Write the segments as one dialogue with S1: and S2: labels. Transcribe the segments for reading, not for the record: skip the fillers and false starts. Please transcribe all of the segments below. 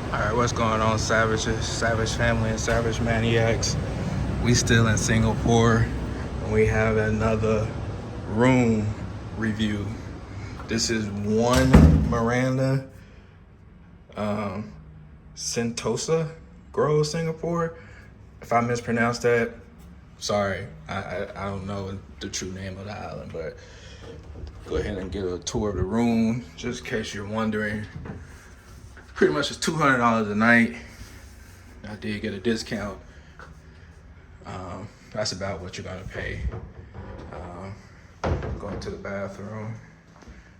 S1: All right, what's going on, savages, savage family, and savage maniacs? We still in Singapore, and we have another room review. This is one Miranda, Sentosa Grove, Singapore. If I mispronounced that, sorry. I don't know the true name of the island, but go ahead and get a tour of the room, just in case you're wondering. Pretty much it's $200 a night. I did get a discount. That's about what you're gonna pay. Going to the bathroom.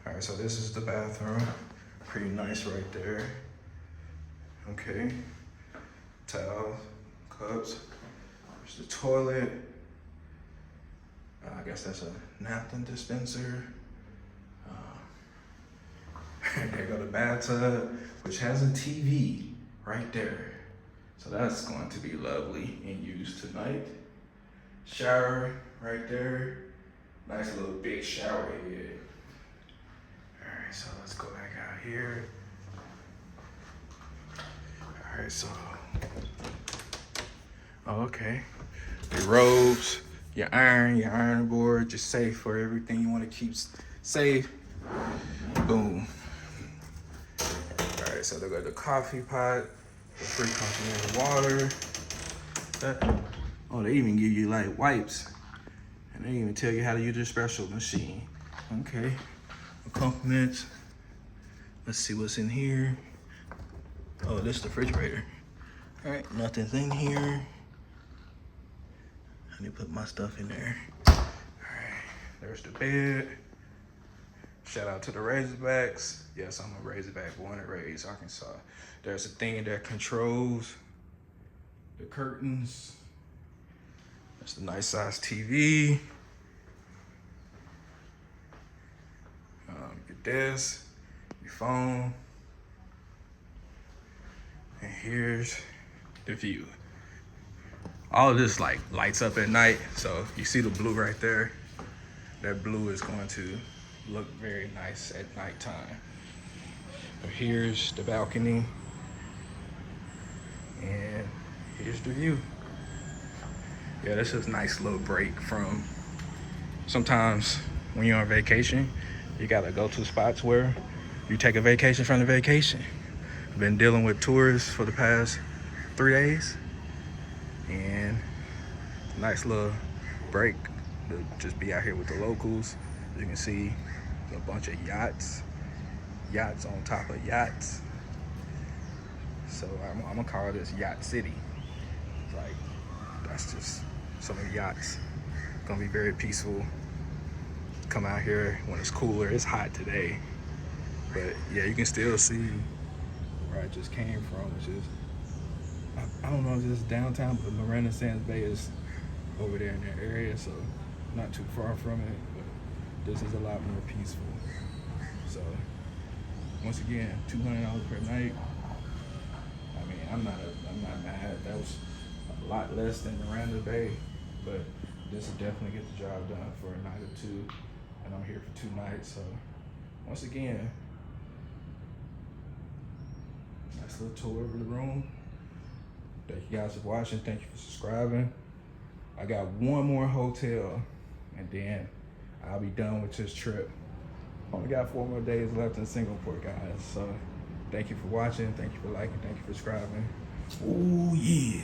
S1: All right, so this is the bathroom. Pretty nice right there. Okay. Towels, cups. There's the toilet. I guess that's a napkin dispenser. There go the bathtub, which has a TV right there. So that's going to be lovely in use tonight. Shower right there. Nice little big shower head. All right, so let's go back out here. All right, so, okay. Your robes, your iron board, just safe for everything you want to keep safe. Boom. All right, so they got the coffee pot, the free complimentary water. Oh, they even give you like wipes. And they even tell you how to use this special machine. Okay, accompaniments. Let's see what's in here. Oh, this is the refrigerator. All right, nothing's in here. I need to put my stuff in there. All right, there's the bed. Shout out to the Razorbacks. Yes, I'm a Razorback, born and raised Arkansas. There's a thing that controls the curtains. That's the nice size TV. Your desk, your phone. And here's the view. All of this like lights up at night. So you see the blue right there. That blue is going to look very nice at nighttime. So here's the balcony. And here's the view. Yeah, this is a nice little break from sometimes when you're on vacation, you gotta go to spots where you take a vacation from the vacation. I've been dealing with tourists for the past 3 days, and nice little break to just be out here with the locals. As you can see, a bunch of yachts on top of yachts. So I'm gonna call this Yacht City. Like, that's just so many yachts. Gonna be very peaceful. Come out here when it's cooler. It's hot today, but yeah, you can still see where I just came from, which is, I don't know if it's downtown, but Marina Sands Bay is over there in that area, so not too far from it, but this is a lot more peaceful. So once again, $200 per night. I mean, I'm not mad. That was a lot less than Miranda Bay, but this will definitely get the job done for a night or two, and I'm here for 2 nights. So once again, nice little tour of the room. Thank you guys for watching. Thank you for subscribing. I got one more hotel, and then I'll be done with this trip. Only got 4 more days left in Singapore, guys. So thank you for watching. Thank you for liking. Thank you for subscribing. Oh, yeah.